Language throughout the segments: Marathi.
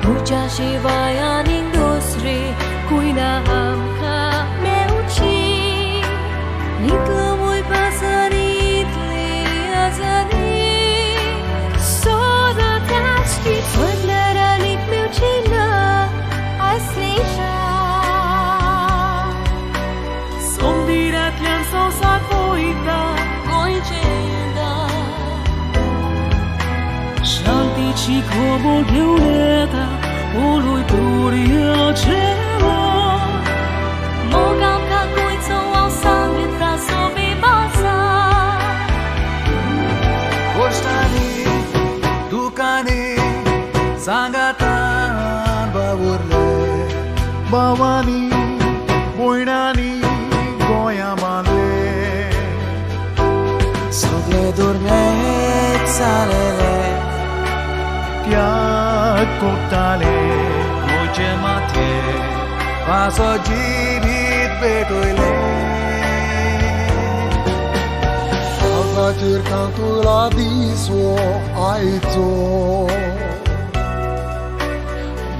Shiva yaning dusri kuina amka meuchi Niklamoi pasaritli azadi Soda tashki Fadlara nik meuchina Aislisha Somdirat yan sosa poita Goichenda Shanti chikobo leuleta Ului turia ceva Mogam ka kuico au sangre traso mi baza Koștani, Ducani, Sangatan, Bavurle Bhavani, Moinani, Goiamanle Săgle dormet salele Tiag coctale Noche mate Paso jibit betoile Agatir cantul abiso aito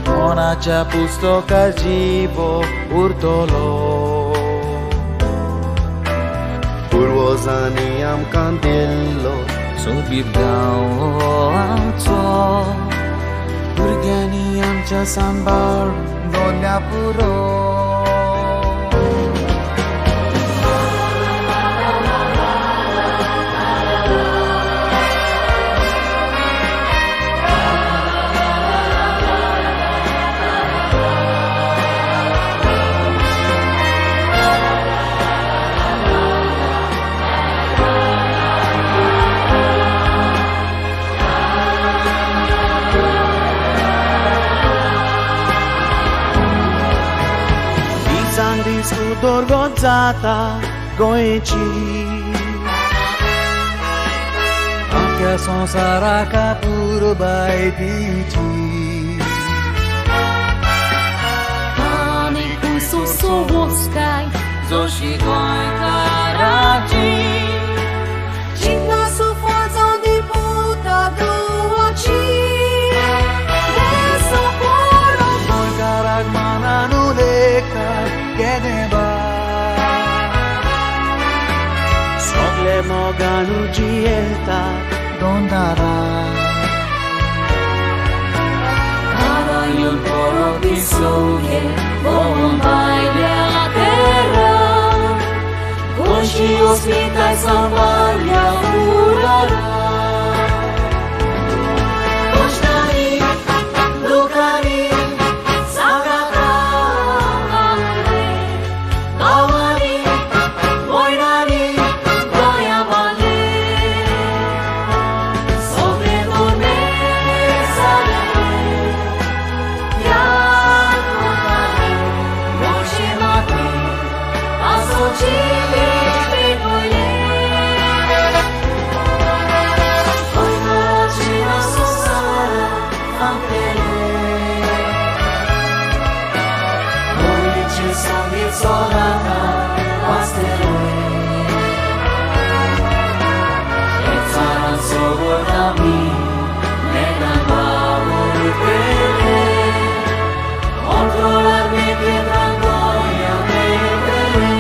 Nona c'ha pusto cajibo urtolo Purvozani am candello Sobirgao alto Urgani amcha sambar Dolyapuro Sudor gozzata goici Anche son sarà capuro bai dici Ani kusu sovoskaj Zoshi goi karaji Citna su forza di puta duoci Reso poro Noi carag mananu leka Geneva Sogle moganu dieta Dondara Arayun poro di soye Vom baile a terra Goshi ospitai sambalia urara Koștani, Ducani Sonata Pasteloi E țara-n sovodami Negan bauri pele Controlarmi pietra goia metele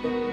주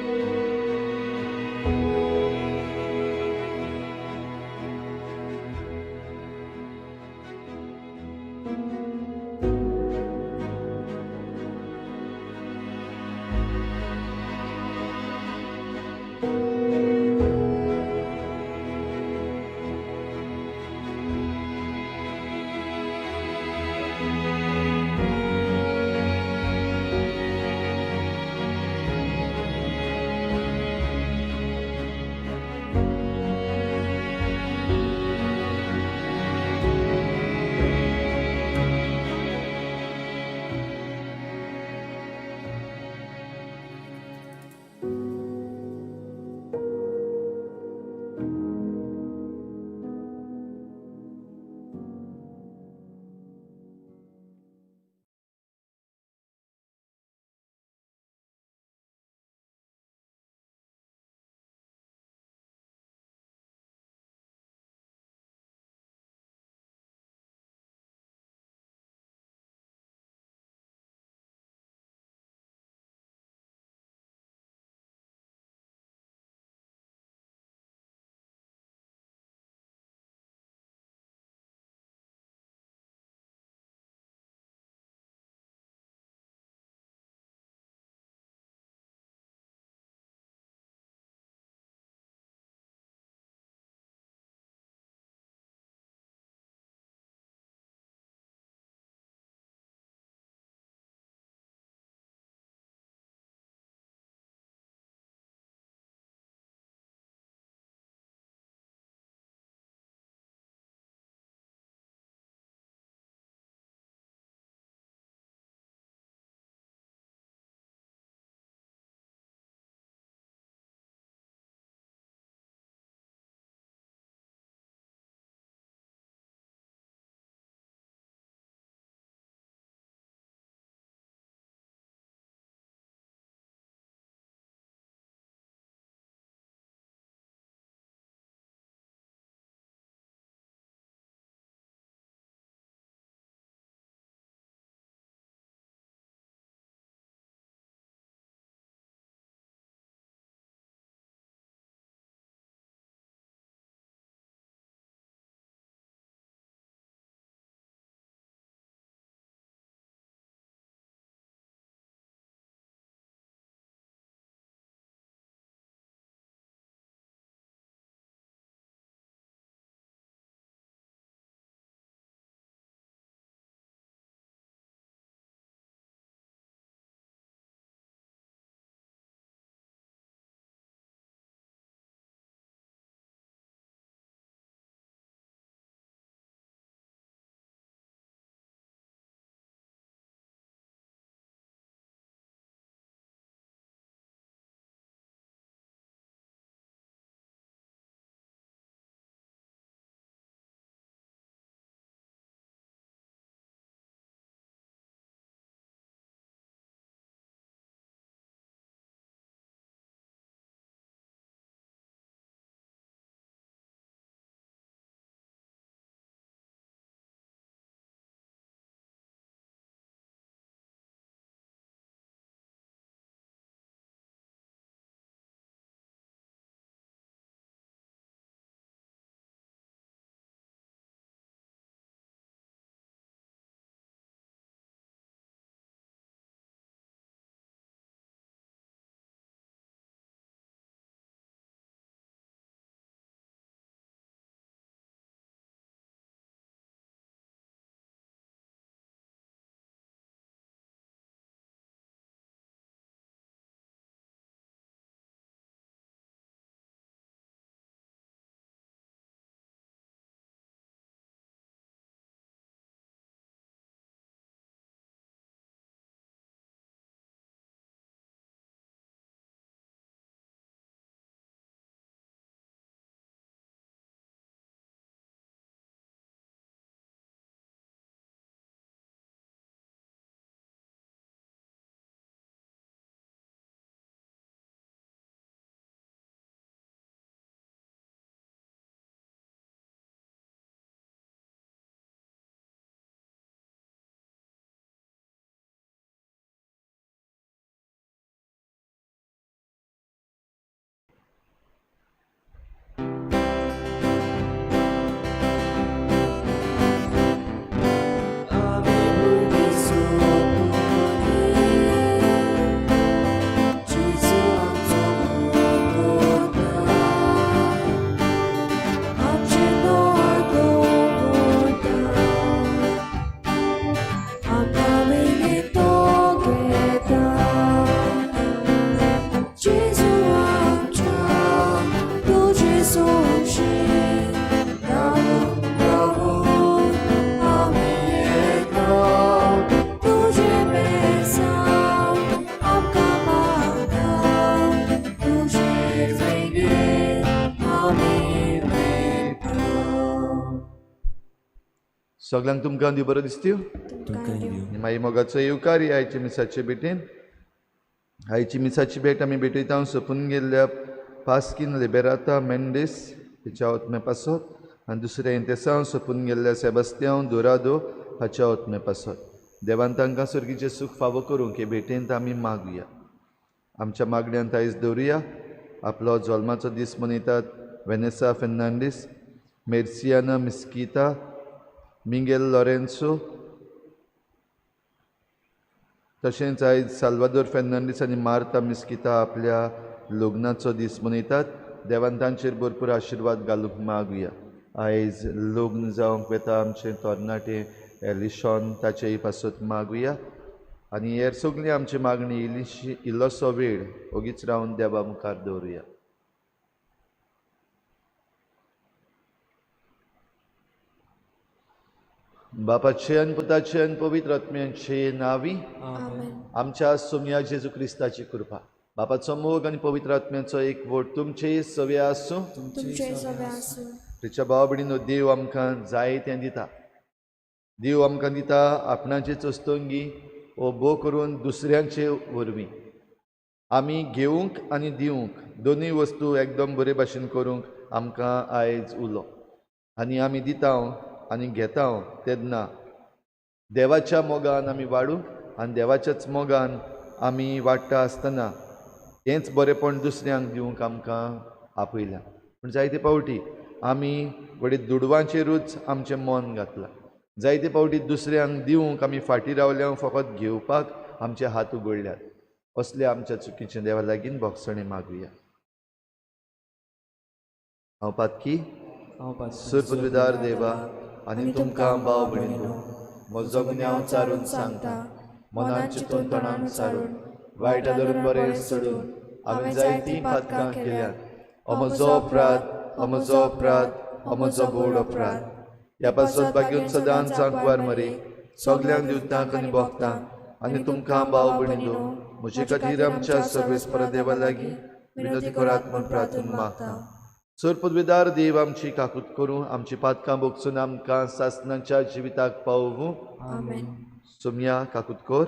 सगळ्यांक तुमकां दिव बरो दिसत्यो तुमकां दिवं. मागीर मोगाचो येवकारी आयचे मिसाचे भेटेन आयची मिसाची भेट आमी भेटयता सोपून गेल्ल्या पास्कीन लिबेराता मेंडेस हिच्या ओतमे पासत आनी दुसरे इंतेसांव सोपून गेल्ल्या सेबास्त्यांव दोरादो हाच्या ओतमे पासत. देवान तांकां सर्गीचें सूख फावो करूंक हे भेटेंत आमी मागुया. आमच्या मागण्यांत आयज दवरुया. आपलो जल्माचो दीस मनयतात वेनेसा फेर्नांडीस, मेर्सियाना मिस्किता, मिंगेल लॉरेन्सो, तशेंच आयज साल्वादोर फेर्नांडीस आनी मार्ता मिस्किता आपल्या लग्नाचो दीस मनयतात. देवान तांचेर भरपूर आशिर्वाद घालूंक मागुया. आयज लग्न जावंक वेता आमचें तरणाटें एलिशॉन ताचेय पासत मागुया. आनी हेर सगळीं आमची मागणी इल्लोसो वेळ ओगीच रावन देवा मुखार दवरुया. बापाचे आनी पुताचे आनी पवित्र आत्म्याचे नांवी आमच्या सोम्या जेजू क्रिस्ताची कृपा, बापाचो मोग आनी पवित्र आत्म्याचो एक वोट तुमचे सवे आसूं. तिच्या भाव भयणीनो, देव आमकां जाय तें दिता. देव आमकां दिता आपणाचे चोस्तोंगी वो भोव करून दुसऱ्यांचे वरवीं. आमी घेवंक आनी दिवंक दोनूय वस्तू एकदम बरे भाशेन करूंक आमकां आयज उलो. आनी आमी दिता आनी घेता तेन्ना देवाच्या मोगान आमी वाडूंक आनी देवाच्याच मोगान आमी वाडटा आसतना हेंच बरेपण दुसऱ्यांक दिवंक आमकां आपयल्या. पूण जायते पावटी आमी वडे दुडवांचेरूच आमचें मन घातलां. जायते पावटी दुसऱ्यांक दिवंक आमी फाटीं रावल्या, फकत घेवपाक आमचे हात उगडल्यात. असले आमच्या चुकीचे देवा लागीं भोगसणे मागुया. हांव पातकी सुरपदविदार देवा आनी तुमकां भाव भयणीनो, म्हजो गुन्यांव चारून सांगता, मनान चिंतून तोंडान विचारून वायटा धरून बरें सोडून हांवें जायतीं पातकां केल्यात. हो म्हजो अपराध, हो म्हजो अपराध, हो म्हजो गोड अपराध. ह्या पासत बागेन सदांच सांकवार मरे सगल्यांक दिवतांक आनी भोगतांक आनी तुमकां भाव भयणीनो, म्हजे खातीर आमच्या सर्वेस्परा देवा लागीं विनोदी करात म्हूण प्रार्थना मागता. सुरपदविदार देव आमची काकूत करूं, आमची पातकां भोगसून आमकां सासणाच्या जिविताक पावूं. सोम्या काकूत कोर,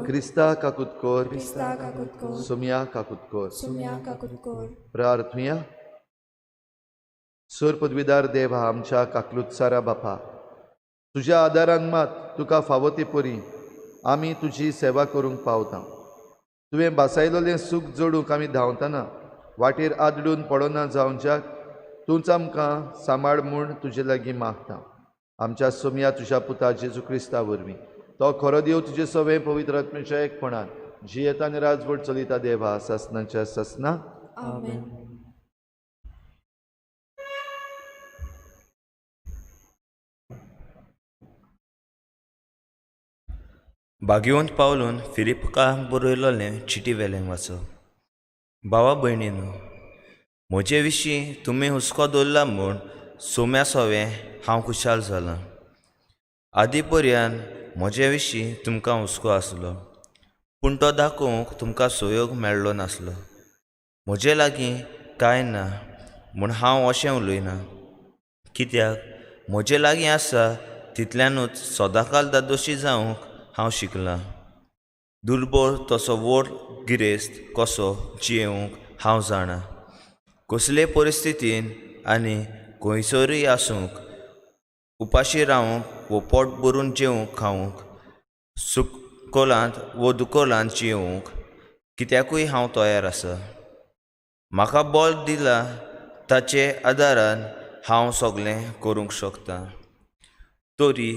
क्रिस्ता काकूत कोर, सोम्या काकूत कोर. प्रार्थुया. सुरपदविदार देवा आमच्या काकलुत्सारा बापा, तुज्या आदारान मात तुका फावो ते परी आमी तुजी सेवा करूंक पावता. तुवें बासायलोलें सूख जोडूंक आमी धांवतना वाटेर आदडून पडोना जावच्याक तूंच आमकां सांबाळ म्हूण तुजे लागीं मागता. आमच्या सोम्या तुज्या पुता जेजू क्रिस्ता वरवीं तो खरो देव तुजे सवे पवित्र आत्म्याच्या एकपणान जियेता आनी राजवट चलयता देवा सासणाच्या सासना. बागेवंत पावलून फिलिपका बरयलोलें चिटी वेलें वाचो. भावा भयणीनो, म्हजे विशीं तुमी हुस्को दवरला म्हूण सोम्या सवें हांव खुशाल जालां. आदी पर्यान म्हजे विशीं तुमकां हुस्को आसलो, पूण तो दाखोवंक तुमकां सोयोग मेळ्ळो नासलो. म्हजे लागीं कांय ना म्हूण हांव अशें उलयना, कित्याक म्हजे लागीं आसा तितल्यानूच सदांकाल दादोशी जावंक हांव शिकलां. दुर्बळ तसो व्हड गिरेस्त कसो जियेवंक हांव जाणा. कसले परिस्थितीन आनी खंयसरूय आसूंक, उपाशी रावंक वो पोट भरून जेवंक खावंक, सुखोलांत वो दुखोलांत जियेवंक कित्याकूय हांव तयार आसा. म्हाका बळ दिला ताचे आदारान हांव सगळें करूंक शकतां. तरी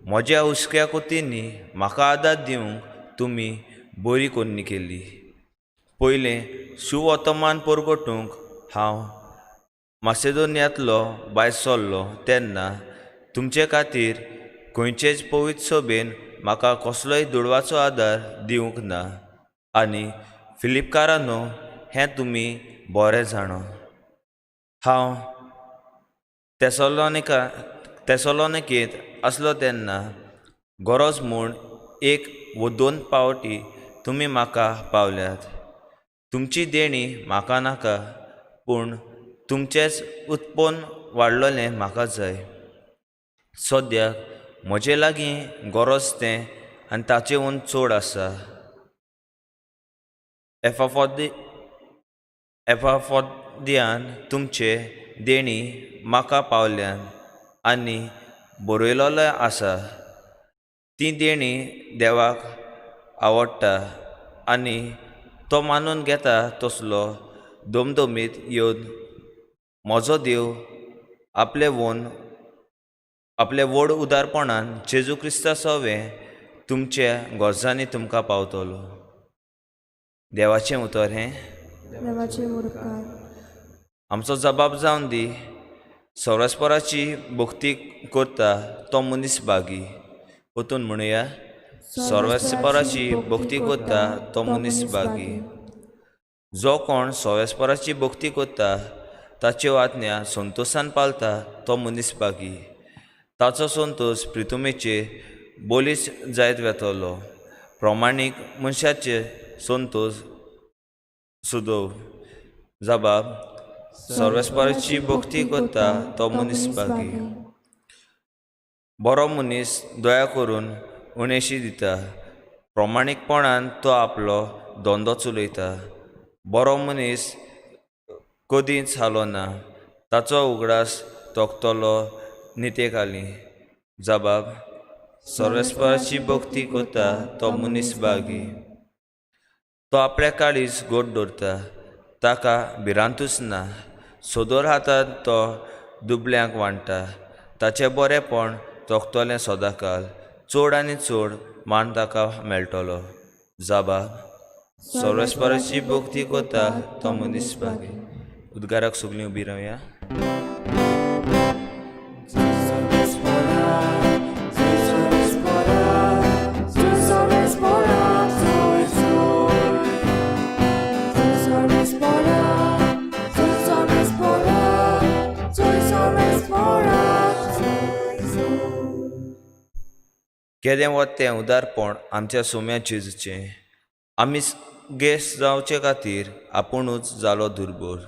म्हज्या हुस्क्या कोतींनी म्हाका आदार दिवंक तुमी बरी कोन्नी केली. पयलें सुवर्तमान परगटूंक हांव मासेदोनियांतलो भायर सरलो तेन्ना तुमचे खातीर खंयचेच पवित्र सभेन म्हाका कसलोय दुडवाचो आदार दिवंक ना. आनी फिलिपकारांनो, हें तुमी बरें जाणो. हांव तेसलोनिकेंत आसलो तेन्ना गरज म्हूण 1 वा 2 पावटी तुमी म्हाका पावल्यात. तुमची देणी म्हाका नाका, पूण तुमचेंच उत्पन्न वाडलोलें म्हाका जाय. सद्याक म्हजे लागीं गरज तें आनी ताचेहून चड आसा. एफाफोदियान तुमचे देणी म्हाका पावल्यान आनी बरयलोलें आसा. ती देणी देवाक आवडटा आनी तो मानून घेता तसलो दोमदोमीत येवन म्हजो देव आपले व्हड उदारपणान जेजू क्रिस्ता सवें तुमच्या गरजांनी तुमकां पावतलो. देवाचें उतर हें. देवाचे मुखार आमचो जबाब जावन दी. सर्वेस्पराची भक्ती करता तो मनीस भागी. ओतून म्हणुया, सर्वेस्पराची भक्ती करता तो मनीस भागी. जो कोण सर्वेस्पराची भक्ती करता ताच्यो आज्ञा संतोशान पाळता तो मनीस भागी. ताचो संतोश प्रितुमेचेर बोलीच जायत वेतलो. प्रमाणीक मनशाचे संतोष सुदोव. जबाब, सर्वेस्पराची भक्ती करता तो मनीस भागी. बरो मनीस दया करून उणेशी दिता. प्रमाणीकपणान तो आपलो धंदो चलयता. बरो मनीस कदींच हालोना. ताचो उगडास तोखतलो नितेखाली. जबाब, सर्वेस्पराची भक्ती करता तो मनीस भागी. तो आपल्या काळीज गोड दवरता. ताका भिरांतूच ना. सोदोर हातांत तो दुबल्यांक वांडटा. ताचें बरेंपण तोखतलें सदांकाल. चड आनी चड मान ताका मेळटलो. जबाब, सर्वेस्पराची भक्ती करता तो मनीस भागी. उद्गाराक सगळीं उबी रावया. केदें वत तें उदारपण आमच्या सोम्या जेजूचें. आमी गेस जावचे खातीर आपुणूच जालो दुर्बोर.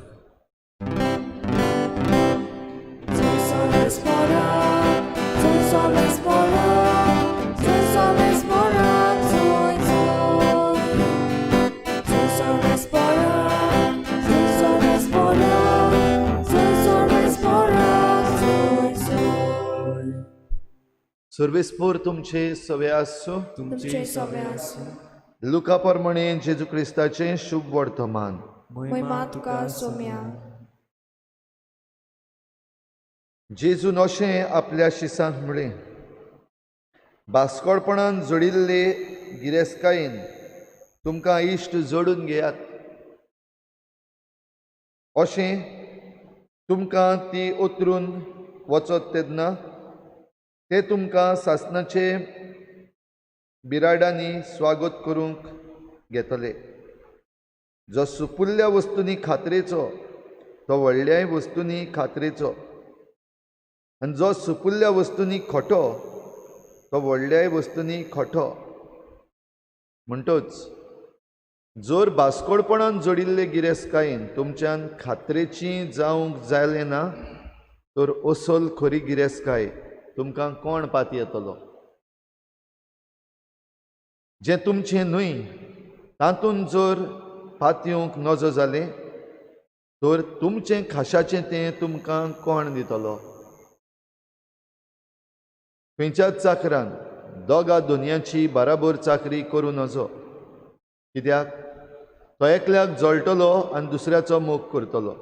सर्वेस्पोर तुमचे सवे आसूं. तुमचे सवे आसूं. लुका प्रमाणे जेजू क्रिस्ताचें शुभ वर्तमान. महिमा तुका सोम्या. जेजून अशें आपल्या शिसांक म्हणलें, भास्करपणान जोडिल्ले गिरेस्कायेन तुमकां इश्ट जोडून घेयात. अशें तुमकां ती उतरून वचत तेन्ना ते तुमकां सासणाचे बिराडांनी स्वागत करूंक घेतले. जो सुपुल्ल्या वस्तूंनी खात्रेचो तो व्हडल्याय वस्तूंनी खात्रेचो, आनी जो सुपुल्ल्या वस्तूंनी खोटो तो व्हडल्याय वस्तूंनी खोटो. म्हणटच जर भास्करपणान जोडिल्ले गिरेस्कायेन तुमच्यान खात्रेची जावंक जायलें ना, तर असल खरी गिरेस्काय तुमकां कोण पाती येतलो. जें तुमचें न्हय तातूंत जर पातयेवंक नजो जालें, तर तुमचें खाशाचें तें तुमकां कोण दितलो. खंयच्याच चाकरान दोगा दोनयाची बाराबर चाकरी करूं नजो. कित्याक तो एकल्याक जळटलो आनी दुसऱ्याचो मोग करतलो,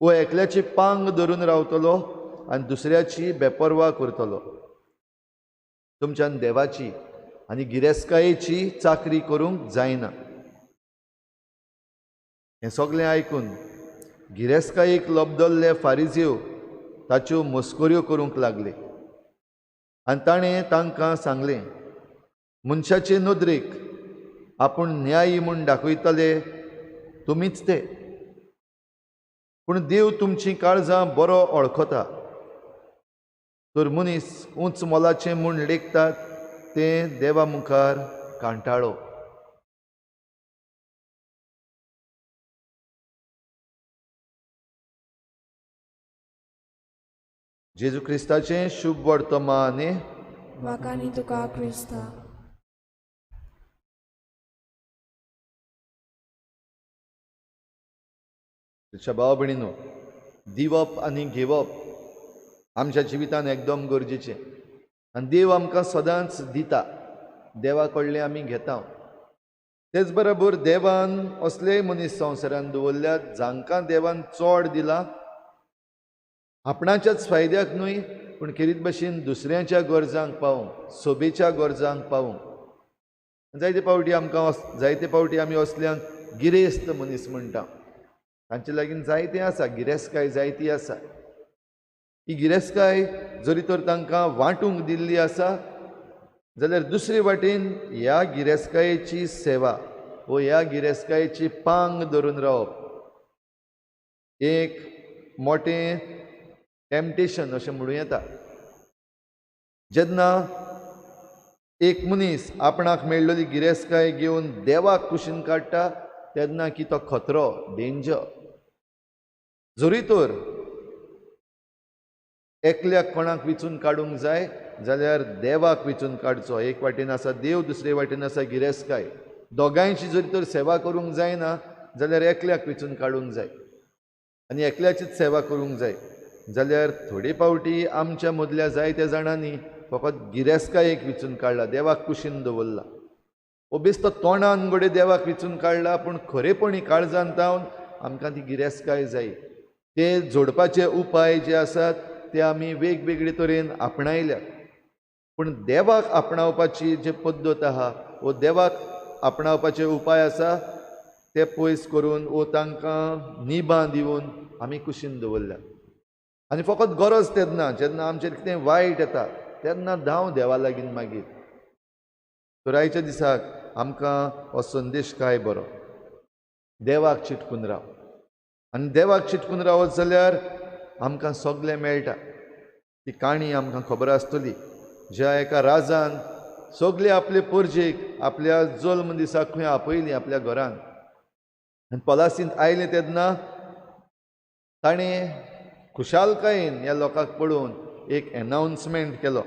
वो एकल्याची पांग धरून रावतलो आनी दुसऱ्याची बेपरवा करतलो. तुमच्यान देवाची आनी गिरेस्कायेची चाकरी करूंक जायना. हें सगळें आयकून गिरेस्कायेक लबदल्ले फारिझेव ताच्यो मस्कऱ्यो करूंक लागले. आनी ताणें तांकां सांगलें, मनशाचे नदरेक आपूण न्यायी म्हूण दाखयतले तुमीच ते, पूण देव तुमचीं काळजां बरो वळखता. तर मनीस उंच मोलाचें म्हूण लेखतात तें देवा मुखार कांटाळो. जेजू क्रिस्ताचें शुभ वर्तमाने वाकानी तुका क्रिस्ता. भाव भयणीनो, दिवप आनी घेवप आमच्या जिवितान एकदम गरजेचें. आनी देव आमकां सदांच दिता, देवा कडलें आमी घेता. तेच बरोबर देवान असलेय मनीस संवसारान दवरल्यात जांकां देवान चोड दिला, आपणाच्याच फायद्याक न्हय पूण खेरीत भशेन दुसऱ्यांच्या गरजांक पावूंक, सोबेच्या गरजांक पावूंक. जायते पावटी आमी असल्यांक गिरेस्त मनीस म्हणटा. तांचे लागीं जायतें आसा, गिरेस्तकाय जायती आसा. ही गिरेस्तकाय जरी तर तांकां वांटूंक दिल्ली आसा जाल्यार दुसरे वाटेन ह्या गिरेस्तकायेची सेवा वो ह्या गिरेस्तकायेची पांग धरून रावप एक मोटें टेम्पटेशन अशें म्हणूं येता. जेन्ना एक मनीस आपणाक मेळिल्ली गिरेस्तकाय घेवन देवाक कुशीन काडटा तेन्ना की तो खतरो, डेंजर. जरी तर एकल्याक कोणाक विचून काडूंक जाय जाल्यार देवाक विचून काडचो. एक वाटेन आसा देव, दुसरे वाटेन आसा गिरेस्तकाय. दोगांयची जरी तर सेवा करूंक जायना जाल्यार एकल्याक विचून काडूंक जाय. आनी एकल्याचीच सेवा करूंक जाय जाल्यार थोडे पावटी आमच्या मदल्या जायत्या जाणांनी फकत गिरेस्तकायेक विचून काडला, देवाक कुशीन दवरला. वो बेश्तो तोंडान घोडे देवाक विचून काडला पूण खरेपणी काळजांत तावन आमकां ती गिरेस्तकाय जाय. ते जोडपाचे उपाय जे आसात ते आमी वेगवेगळे तरेन आपणायल्यात. पूण देवाक आपणावपाची जी पद्दत आहा वो देवाक आपणावपाचे उपाय आसा ते पयस करून वो तांकां निबां दिवन आमी कुशीन दवरल्यात. आनी फकत गरज तेन्ना जेन्ना आमचेर कितें वायट येता तेन्ना धांव देवा लागीं मागीर. तर आयच्या दिसाक आमकां हो संदेश काय बरो, देवाक चिटकून राव. आनी देवाक चिटकून रावत जाल्यार आमकां सगळें मेळटा. ती काणी आमकां खबर आसतली ज्या एका राजान सगळे आपले परजेक आपल्या जल्म दिसाक खंय आपयली आपल्या घरान. आनी पलासींत आयले तेन्ना ताणें खुशालकायेन ह्या लोकांक पळोवन एक एनाउन्समेंट केलो,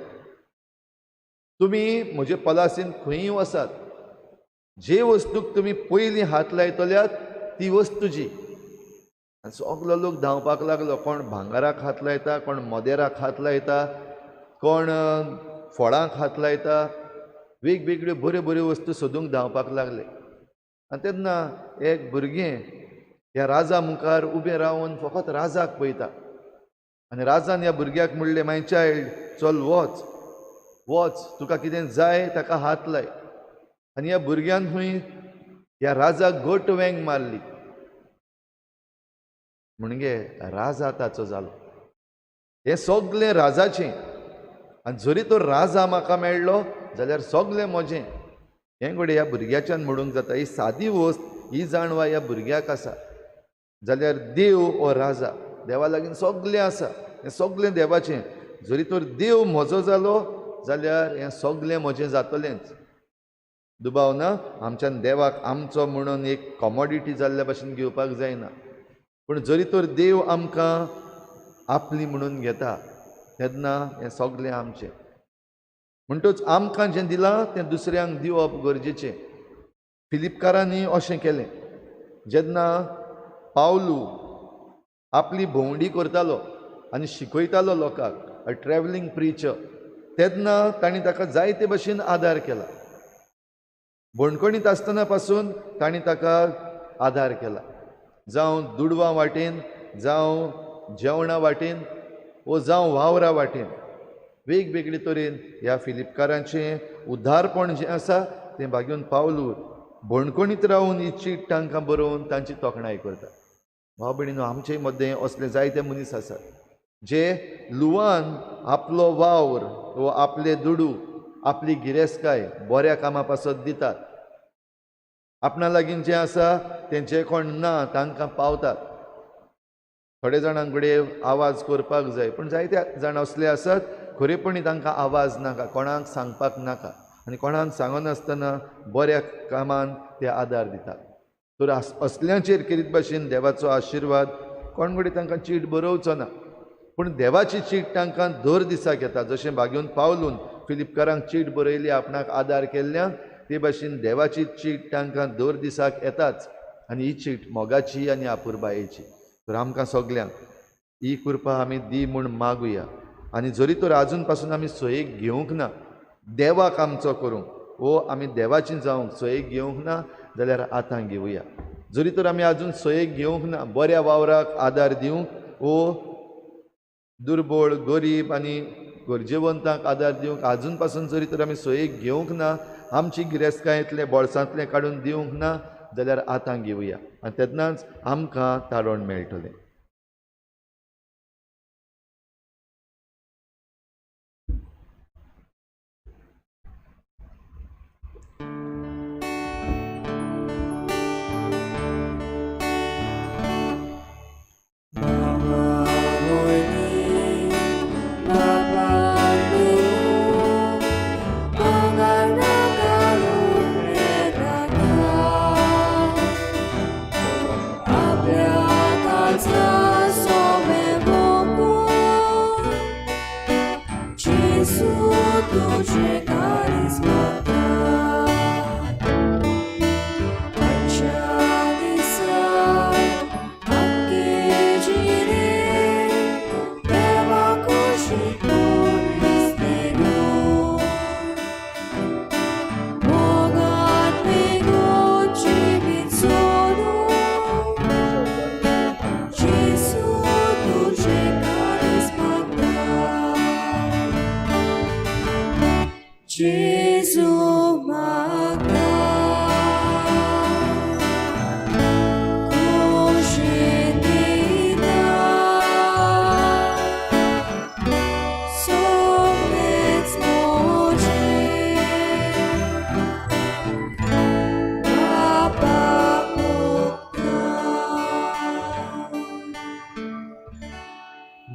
तुमी म्हजे पलासींत खंयी वसात, जे वस्तूक तुमी पयलीं हात लायतल्यात ती वस्तू जी. आनी सगलो लोक धांवपाक लागलो. कोण भांगाराक हात लायता, कोण मोदेराक हात लायता, कोण फळांक हात लायता, वेगवेगळ्यो बऱ्यो बऱ्यो वस्तू सोदूंक धांवपाक लागले. आनी तेन्ना एक भुरगें ह्या राजा मुखार उबें रावन फकत राजाक पळयता. आनी राजान ह्या भुरग्याक म्हणलें, माय चायल्ड, चल वच वच, तुका कितें जाय ताका हात लाय. आनी ह्या भुरग्यान खंय ह्या राजाक घट वेंग मारली. म्हणजे राजा ताचो जालो. हें सगळें राजाचें. आनी जरी तो राजा म्हाका मेळ्ळो जाल्यार सगळें म्हजें. हें घडये ह्या भुरग्याच्यान म्हणूंक जाता. ही सादी वस्त ही जाणवा ह्या भुरग्याक आसा जाल्यार देव हो राजा, देवा लागीं सगळें आसा, हें सगळें देवाचें. जरी तर देव म्हजो जालो जाल्यार हें सगळें म्हजें जातलेंच. दुबाव ना, आमच्यान देवाक आमचो म्हणून एक कमोडिटी जाल्ल्या भशेन घेवपाक जायना. पूण जरी तर देव आमकां आपली म्हणून घेता तेन्ना हें सगळें आमचें. म्हणटूच आमकां जें दिलां तें दुसऱ्यांक दिवप गरजेचें. फिलिपकारांनी अशें केलें. जेन्ना पावलू आपली भोंवडी करतालो आनी शिकयतालो लोकांक, अ ट्रॅव्हलिंग प्रिचर, तेन्ना तांणी ताका जायते भशेन आदार केला. बोणकोणीत आसतना पासून तांणी ताका आदार केला, जावं दुडवां वाटेन, जावं जेवणा वाटेन, वो जावं वावरा वाटेन. वेगवेगळे तरेन ह्या फिलिपकारांचें उदारपण जें आसा तें भाग्यून पावलू बोणकोणीत रावन ही चीट तांकां बरोवन तांची तोखणाय करता. भाव भयणीनो, आमचे मदें असले जायते मनीस आसात जे लुवान आपलो वावर वो आपले दुडू, आपली गिरेस्तकाय बऱ्या कामा पासत दितात. आपणा लागीं जें आसा तें जे कोण ना तांकां पावतात. थोडे जाणांक कडेन आवाज करपाक जाय पूण जायते जाण असले आसात खरेपणी तांकां आवाज नाका, कोणाक सांगपाक नाका. आनी कोणाक सांगनासतना बऱ्या कामान ते आदार दितात. तर असल्यांचेर करीत भाशेन देवाचो आशिर्वाद कोण कडेन तांकां चीट बरोवचो ना. पूण देवाची चीट तांकां दर दिसाक येता. जशें भाग्यून पावलून फिलिपकारांक चीट बरयली आपणाक आदार केल्ल्यान, ते भाशेन देवाची चीट तांकां दर दिसाक येताच. आनी ही चीट मोगाची आनी आपुरबायेची. तर आमकां सगल्यांक ही कृपा आमी दी म्हूण मागुया. आनी जरी तर आजून पासून आमी सोयेक घेवंक ना, देवाक आमचो करूंक, वो आमी देवाची जावंक सोयेक घेवंक ना जाल्यार आतां घेवया. जरी तर आमी आजून सोयेक घेवंक ना, बऱ्या वावराक आदार दिवंक, वो दुर्बळ गरीब आनी गरजेवंतांक आदार दिवंक आजून पासून जरी तर आमी सोयेक घेवंक ना, आमची गिरेस्तकायेंतलें बोळसांतलें काडून दिवंक ना जाल्यार आतां घेवया. आनी तेन्नाच आमकां तारण मेळटलें.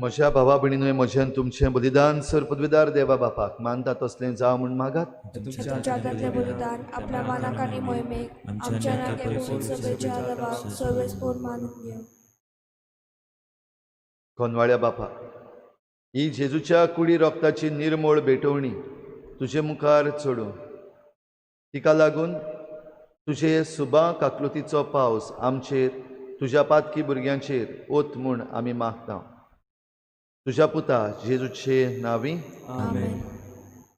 म्हज्या भावा भयणींनो, म्हजें तुमचें बलिदान सर पदवीदार देवा बापाक मानता तसलें जावं म्हूण मागात. तुमच्या जगातले बलिदान आपल्या मानाक आनी मोहिमेक आमच्या नाक्या भुमीक सभेच्या देवाक सर्वेस्पोर मानून घेव. कोनवाळ्या बापा, ही जेजूच्या कुडी रोगताची निर्मळ भेटवणी तुजे मुखार चडूं, तिका लागून तुजे सुबा काकलुतीचो पावस आमचेर, तुज्या पातकी भुरग्यांचेर ओत म्हूण आमी मागता. तुज्या पुता जेजूचे नांवी आमेन.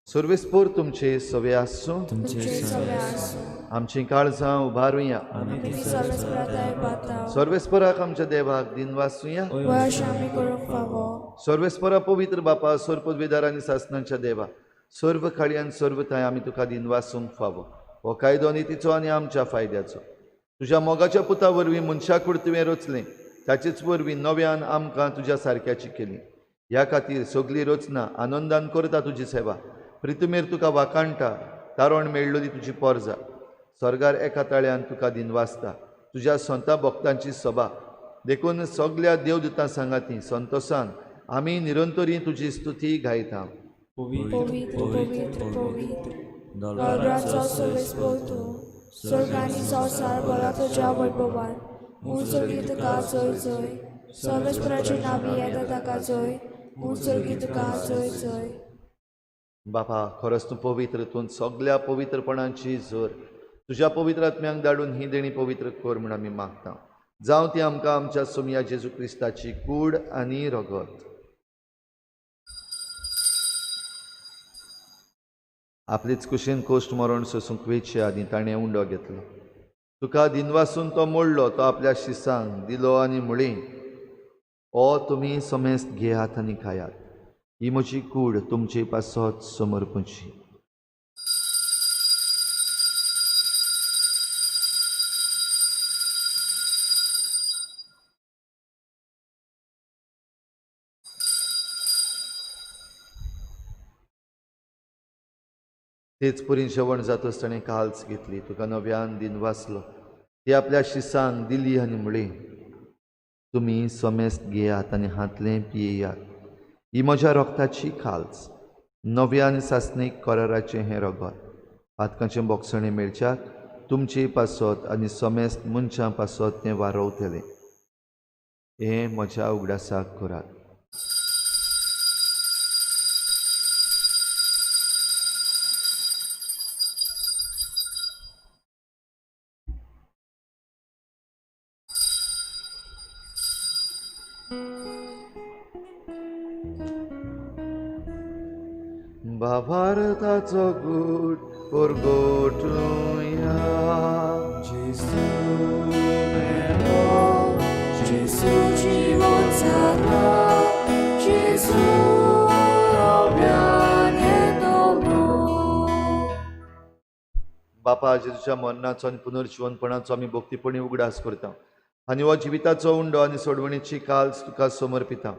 सर्वेस्पोर तुमचे सवे आसूं. तुमचे सवे आसूं. आमची काळजां उबारुया. तुमी सर्वेस्पराताय पाता. सर्वेस्पराक आमच्या देवाक दिन वाचुया. वश आमी करूंक फावो. सर्वेस्परा पवित्र बापा, सर पदवीदार आनी सासणांच्या देवा, सर्व खाडी आनी सर्वताय आमी तुका दिन वाचूंक फावो. हो कायदो नितीचो आनी आमच्या फायद्याचो. तुज्या मोगाच्या पुता वरवीं मनशा कुड तुवें रचलें, ताचेच वरवीं नव्यान आमकां तुज्या सारक्याची केली. ह्या खातीर सगळीं रचना आनंदान करता तुजी सेवा. प्रितुमेर तुका वाकाणटा, तारण मेळ्ळोली तुजी पोरजा. स्वर्गार एका ताळ्यान तुका दिन वाचता. तुज्या संता भक्तांची सभा देखून सगळ्या देवदूतां सांगाती संतोशान आमी निरंतरी तुजी स्तुती गायता. पवित्र पवित्र पवित्र नवराचो सर्वेस्पोर तूं, स्वर्ग आनी संवसार भला तुज्या वैभवान. उंचरगी तुका जय जय. सर्वेस्पराची नांवी येता ताका जय. उंचरगी तुका जय जय. बापा, खरोच तूं पवित्र. तूं सगळ्या पवित्रपणांची जोर तुज्या पवित्र आत्म्यांक धाडून ही देणी पवित्र कर म्हूण आमी मागता. जावं ती आमकां आमच्या सोमया जेजू क्रिस्ताची कूड आनी रगत. आपलीच कुशीन कोश्ट मरण सोसूंक वेचे आनी ताणें उंडो घेतलो. तुका दिनवासून तो मोडलो, तो आपल्या शिसांक दिलो आनी म्हळें, ओ तुमी समेस्त घेयात आनी खायात. ही म्हजी कूड तुमचे पासत समर्पणची. तेच परी जेवण जातच ताणें काल्स घेतली. तुका नव्यान दिन वाचलो, ती आपल्या शिसांक दिली आनी म्हळें, तुमी समेस्त घेयात आनी हातलें पियेयात. ही म्हज्या रोगताची खाल्स, नव्यान सासणीक कराराचें हें रगत. पातकाचें बोगसणें मेळच्याक तुमचे पासत आनी समेस्त मनशां पासत तें वारवतलें. हें म्हज्या उगडासाक करात. भावार्थाचो गूट परगोटुया. जेसू मेलो, जेसू जीवन जाला, जेसू अव्यान येतलो. बापा जेजूच्या मरणाचो आनी पुनर्जीवनपणाचो आमी भक्तीपणी उगडास करता आनी हो जिविताचो उंडो आनी सोडवणीची काल्स तुका समर्पिता.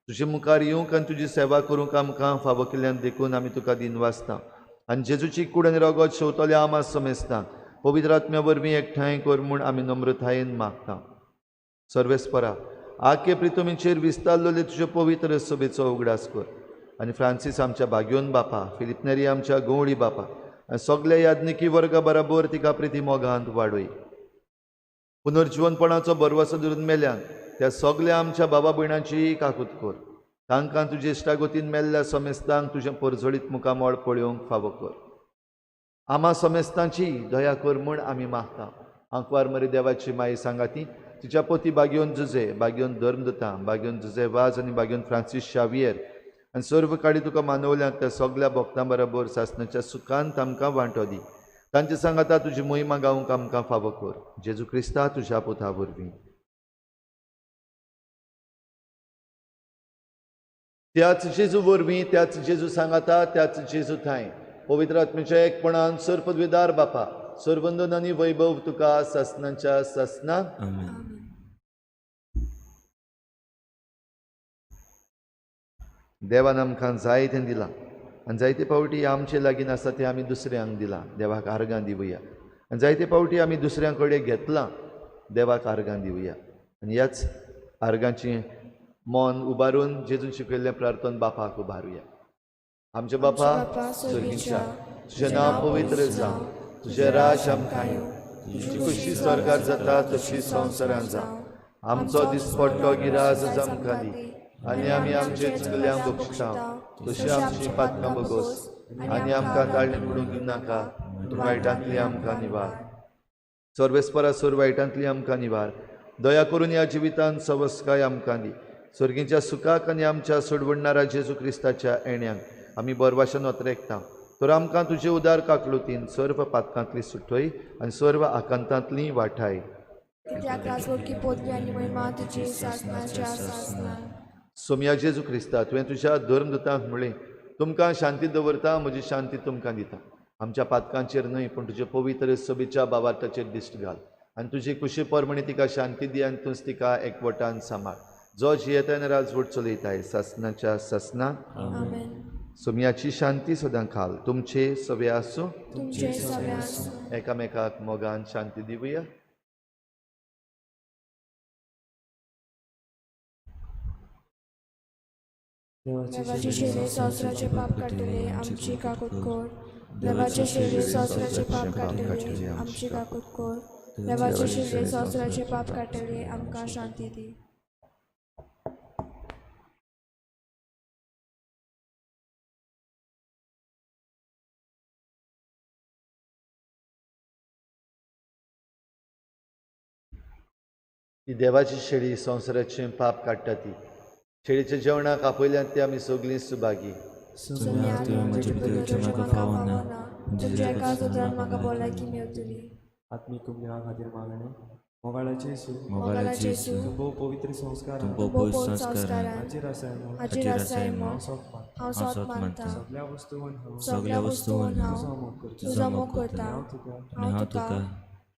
तुजे मुखार येवंक आनी तुजी सेवा करूंक आमकां फावो केल्ल्यान देखून आमी तुका दिनवासता आनी जेजूची कूड आनी रगत शेवतले आमां समेस्ता पवित्र आत्म्या वरवीं एकठांय कर म्हूण आमी नम्रतायेन मागता. सर्वेस्परा आखे प्रितुमीचेर विस्तारलेले तुजे पवित्र सभेचो उगडास कर आनी फ्रांसीस आमच्या भाग्योन बापा, फिलिप नेरी आमच्या गवळी बापा आनी सगल्या याज्ञिकी वर्गा बराबर तिका प्रिती मोगांत वाडय. पुनर्जीवनपणाचो बरवसो धरून मेल्यान त्या सगल्या आमच्या बाबा भयणांची काकूत कर. तांकां तुजे इश्टागोतीन मेल्ल्या समेस्तांक तुजें परजळीत मुखामोळ पळोवंक फावो कर. आम्हा समेस्तांची दया कर म्हूण आमी मागता. आंकवार मरे देवाची माई सांगाती तिच्या पोती बागयोन जुजे, बागयोन धर्मदता, बागयोन जुजे वाज आनी बागयोन फ्रांसीस शावियर आनी सर्व काळी तुका मानवल्यांक त्या सगल्या भक्तां बरोबर सासणाच्या सुखांत आमकां वांटो दी. तांचे सांगाता तुजी मोहिमा गावंक आमकां फावो कर. जेजू क्रिस्ता तुज्या पुता वरवीं. त्याच जेजू वरवीं, त्याच जेजू सांगाता, त्याच जेजू थंय पवित्र आत्म्याच्या एकपणान सर्पद्विदार बापा, सर्वंदन आनी वैभव तुका सासणांच्या सासणां. देवान आमकां जायतें दिलां आनी जायते पावटी आमचे लागीं आसा तें आमी दुसऱ्यांक दिलां. देवाक आर्गां दिवया. आनी जायते पावटी आमी दुसऱ्यां कडेन घेतलां. देवाक आर्गां दिवया आनी ह्याच आर्गांची मन उबारून जेजून शिकयल्लें प्रार्थन बापाक उबारुया. आमचे बापा स्वर्गीच्या, तुजें नांव पवित्र जावं, तुजें राज आमकां येवं, तुजी खुशी स्वर्गार जाता तशी संवसारांत जावं. आमचो दिसपट्टो गिराज आमकां दी आनी आमी आमचे चुकल्यांक बक्षिता तशी आमची पातकां बगोस आनी आमकां ताळणें पडूंक दिवं नाका, तूं वायटांतली आमकां निवार. सर्वेस्परा सर्व वायटांतली आमकां निवार. दया करून ह्या जिवितांत सवस्काय आमकां दी. स्वर्गीच्या सुखाक आनी आमच्या सोडवणाऱ्या जेजू क्रिस्ताच्या येण्याक आमी बरवाशान वतरेकता. तर आमकां तुजे उदार काकलुतीन सर्व पातकांतली सुटय आनी सर्व आकांतांतली वाटाय. कित्याक राजवटकी पोतली आनी महिमा तुजी सासणाच्या सासणां. सोम्या जेजू क्रिस्ता तुवें तुज्या धर्मदूतांक म्हणलें, तुमकां शांती दवरता, म्हजी शांती तुमकां दिता. आमच्या पातकांचेर न्हय पूण तुजे पवित्र सभेच्या बाबार्थाचेर दिश्ट घाल आनी तुजी कुशी परमणी तिका शांती दी आनी तूंच तिका एकवटान सांबाळ. जो जियेतान राजवट चलयताय सासणाच्या सासणां. सोम्याची शांती सदां खाल तुमचे सवे आसूं. एकामेकाक मोगान शांती दिवया. देवाचे शेरे संवसाराचे पाप काडटले आमची काकूत कोर. देवाचे शेरे संवसाराचे पाप काडटले आमची काकूत कोर. देवाचे शेरे संवसाराचे पाप काडटले आमकां शांती दी. ती देवाची शेळी संवसाराचें पाप काडटा ती. शेळीच्या जेवणाक आपयल्यान ते आमी सगळीं सुभागी. तुमच्या एका सुत्रान म्हाका भलायकी मेवतली. आत्मीक कुंभा खातीर मागणे मोगाळाचे येसू तुंबो पवित्र संस्कार हाचेर आसाय हांव सोत मानता. सगळ्या वस्तूंत हांव तुजो मोग करता. हांव तुका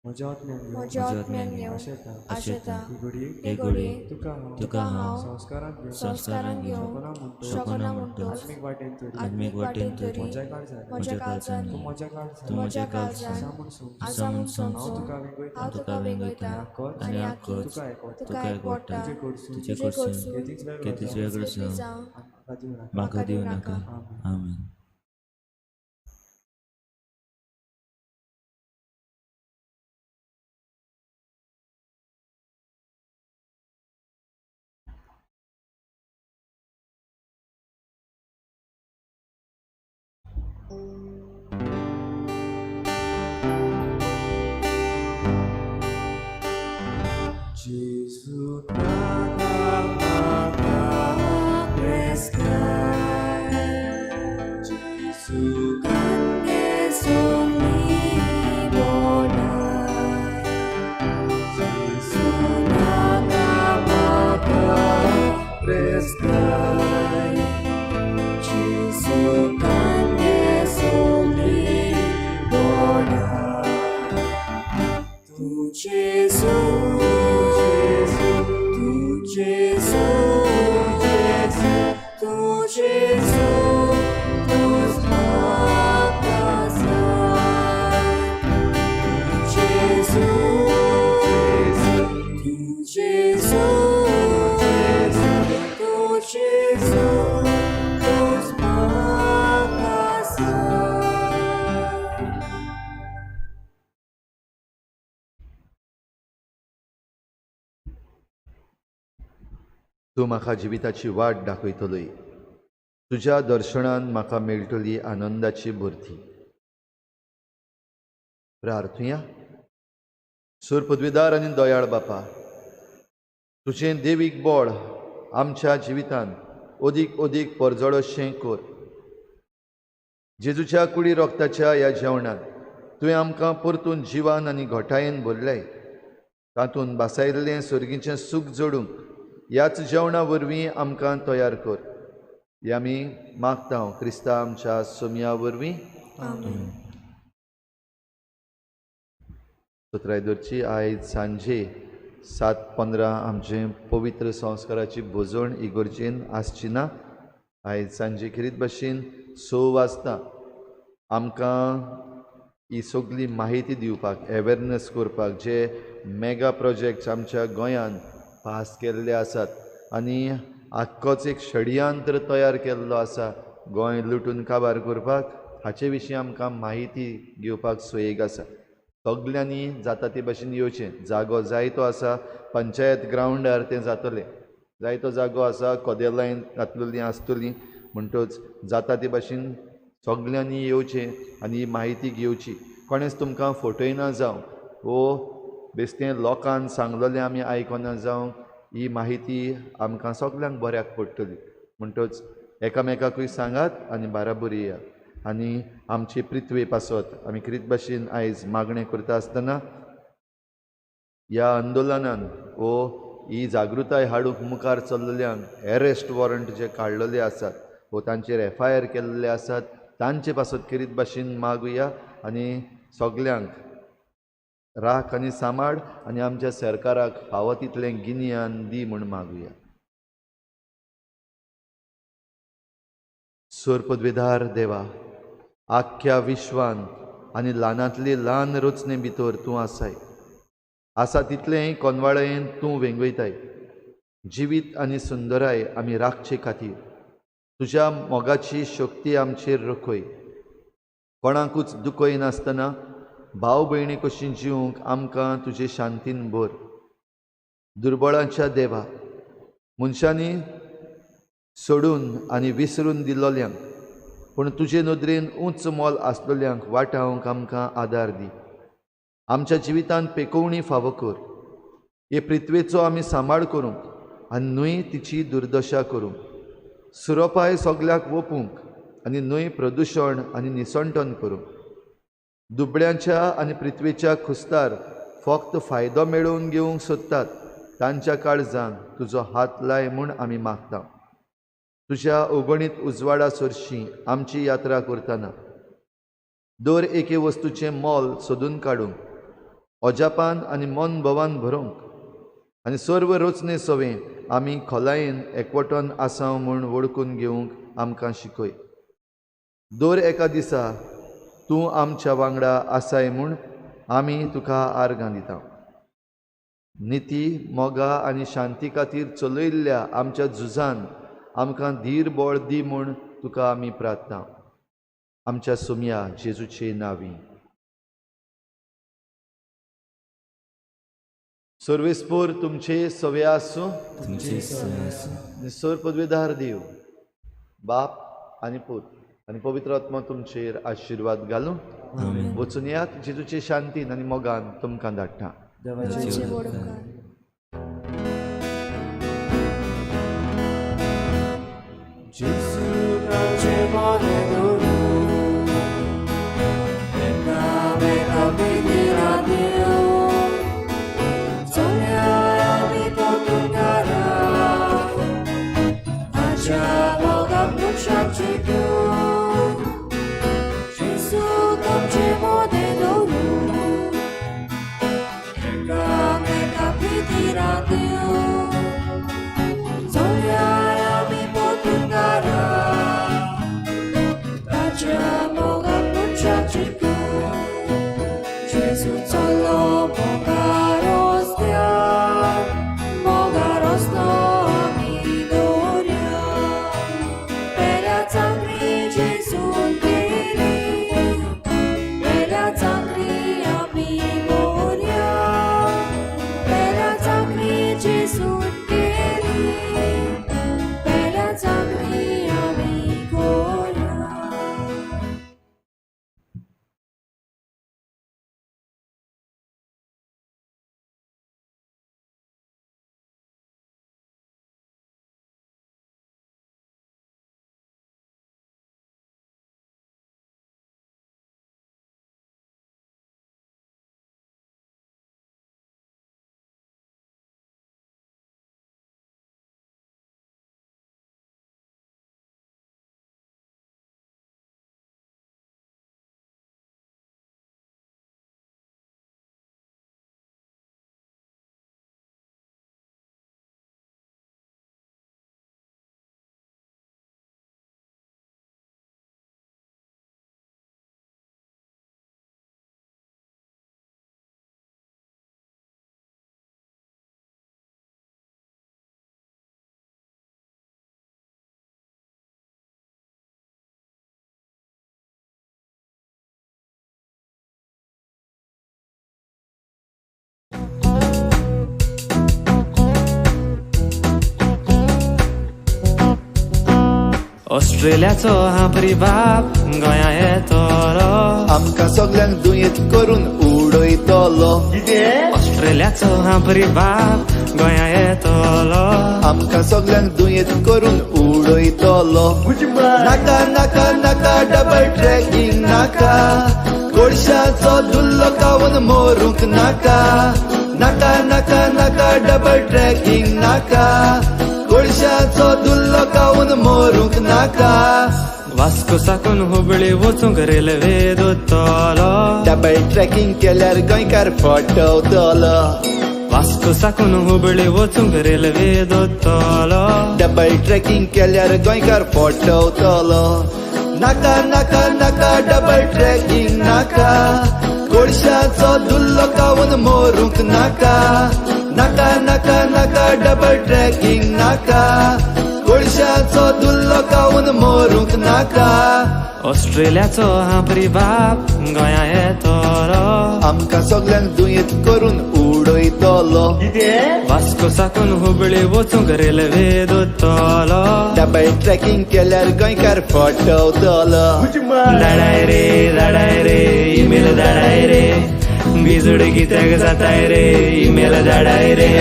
म्हज्या म्हज्या आत्म्यान घेवन आशेता. हे घडये तुका हांव संस्कारान घेवन शकना म्हणटो आत्मीक वाटेन तरी म्हज्या काळजान म्हज्या काळजान आसा म्हूण समजून हांव तुका वेगयता आनी आख्खी तुका एकवटा. तुजे कडसून केदीच वेगळो जावं म्हाका दिवं नाका. आमेन. Jesu, sky. Jesus can guess only Lord. Tu Jesus, tu Jesus, tu Jesus, tu matas. Jesus, tu Jesus, tu Jesus, tu matas. तूं म्हाका जिविताची वाट दाखयतलोय. तुज्या दर्शनान म्हाका मेळटली आनंदाची भरती. प्रार्थुया. सूर पदवीदार आनी दयाळ बापा, तुजें देवीक बोळ आमच्या जिवितान ओदीक ओदीक परजळोशें कर. जेजूच्या कुडी रोगताच्या ह्या जेवणान तुवें आमकां परतून जिवान आनी घोटायेन भरलें. तातूंत बासायल्लें सर्गीचें सूख जोडूंक ह्याच जेवणा वरवीं आमकां तयार कर. हें आमी मागतां क्रिस्ता आमच्या सोमया वरवीं. आमेन. सत्रायदरची आयज सांजे 7:15 आमचें पवित्र संस्काराची भोजवण इगर्जेन आसची ना. आयज सांजे खेरीत भाशेन 6 वाजता आमकां ही सगळी माहिती दिवपाक, अवेरनेस करपाक जे मेगा प्रोजेक्ट्स आमच्या गोंयांत पास केल्ले आसात आनी आख्खोच एक षडयंत्र तयार केल्लो आसा गोंय लुटून काबार करपाक, हाचे विशीं आमकां माहिती घेवपाक सोयेक आसा. सगल्यांनी जाता ते भाशेन येवचें. जागो जायतो आसा, पंचायत ग्रावंडार तें जातलें. जायतो जागो आसा, कोदेलांय घातलेलीं आसतलीं. म्हणटच जाता ते भाशेन सगल्यांनी येवचें आनी ही माहिती घेवची. कोणेच तुमकां फटयना जावं वो बेश्टें लोकांन सांगलेलें आमी आयकना जावं, ही माहिती आमकां सगल्यांक बऱ्याक पडटली. म्हणटच एकामेकाकूय सांगात आनी बाराबरी येयात. आनी आमची पृथ्वी पासत आमी कितें भाशेन आयज मागणें करता आसतना ह्या आंदोलनान वो ही जागृताय हाडूंक मुखार चल्लेल्यांक एरेस्ट वॉरंट जे काडलेले आसात वो तांचेर FIR केल्ले आसात, तांचे पासत किरीत भाशेन मागुया आनी सगल्यांक राख आनी सांबाळ आनी आमच्या सरकाराक फावो तितलें गिन्यान दी म्हूण मागुया. सूर पदवीदार देवा, आख्ख्या विश्वान आनी ल्हानांतली ल्हान रचने भितर तूं आसाय. आसा तितलें कोनवाळेन तूं वेंगयताय. जिवीत आनी सुंदराय आमी राखचे खातीर तुज्या मोगाची शक्ती आमचेर रखय. कोणाकूच दुखय नासतना भाव भयणी कशीं जिवंक आमकां तुजे शांतीन भर. दुर्बळांच्या देवा, मनशांनी सोडून आनी विसरून दिल्लोल्यांक पूण तुजे नदरेन उंच मोल आसलेल्यांक वाटावंक आमकां आदार दी. आमच्या जिवितांत पेकोवणी फावो कर. हे पृथ्वेचो आमी सांबाळ करूंक आनी न्हंय तिची दुर्दशा करूंक, सुरोपाय सगल्याक ओपूंक आनी न्हंय प्रदुशण आनी निसंटन करूंक, दुबळ्यांच्या आनी पृथ्वेच्या खुस्तार फक्त फायदो मेळोवन घेवंक सोदतात तांच्या काळजांत तुजो हात लाय म्हूण आमी मागता. तुज्या अगणीत उजवाडा सरशीं आमची यात्रा करतना दर एके वस्तूचें मोल सोदून काडूंक, अजापान आनी मन भवान भरोवंक आनी सर्व रचने सवें आमी खोलायेन एकवटून आसाव म्हूण वळखून घेवंक आमकां शिकय. दर एका दिसा तूं आमच्या वांगडा आसाय म्हूण आमी तुका आर्गां दिता. निती, मोगा आनी शांती खातीर चलयल्ल्या आमच्या झुजान आमकां धीर बळ दी म्हूण तुका आमी प्रार्थना. आमच्या सोमया जेजूचे नांवीं. सर्वेस्पोर तुमचे सवे आसूं. निसर पदवीदार देव, बाप आनी पूत आनी पवित्र आत्मा तुमचेर आशिर्वाद घालूं. वचून येयात. जेजूचे शांतीन आनी मोगान तुमकां धाडटा. देवाचे वडकार. Gesù facevane dolore, e nave capitera Dio, sognava vita tungara, ऑस्ट्रेलियाचो हांबरी बाप गोंया येतलो आमकां सगल्यांक दुयेंत करून उडयतलो ऑस्ट्रेलियाचो हांबरी बाप गोंया येतलो आमकां सगल्यांक दुयेंत करून उडयतलो नाका नाका नाका डबल ट्रॅकिंग नाका गोडशाचो धुल्लो खावन मोरूंक नाका नाका नाका नाका डबल ट्रॅकिंग नाका गोडशाचो धुल्लो खावन मोरूंक नाका वास्को साकून हुबळी वचूंक रेल्वे दोतलो डबल ट्रॅकिंग केल्यार गोंयकार फटवतलो वास्को साकून हुबळी वचूंक रेल्वे दोतलो डबल ट्रॅकिंग केल्यार गोंयकार फटवतलो नाका नाका नाका डबल ट्रॅकिंग नाका गोडशाचो धुल्लो खावन मोरूंक नाका नाका नाका नाका डबल ट्रॅकिंग नाका गोडशाचो धुल्लो खावन मोरूंक नाका ऑस्ट्रेलियाचो हांबरी बाप गोंया येतलो आमकां सगल्यांक दुयेंत करून उडयतलो वास्को साकून हुबळी वचूंक रेल्वे दोतलो डबल ट्रॅकिंग केल्यार गोंयकार फटवतलो धाडाय रे ईमेल धाडाय रे बिजुड कित्याक जाताय रे ईमेल धाडाय रे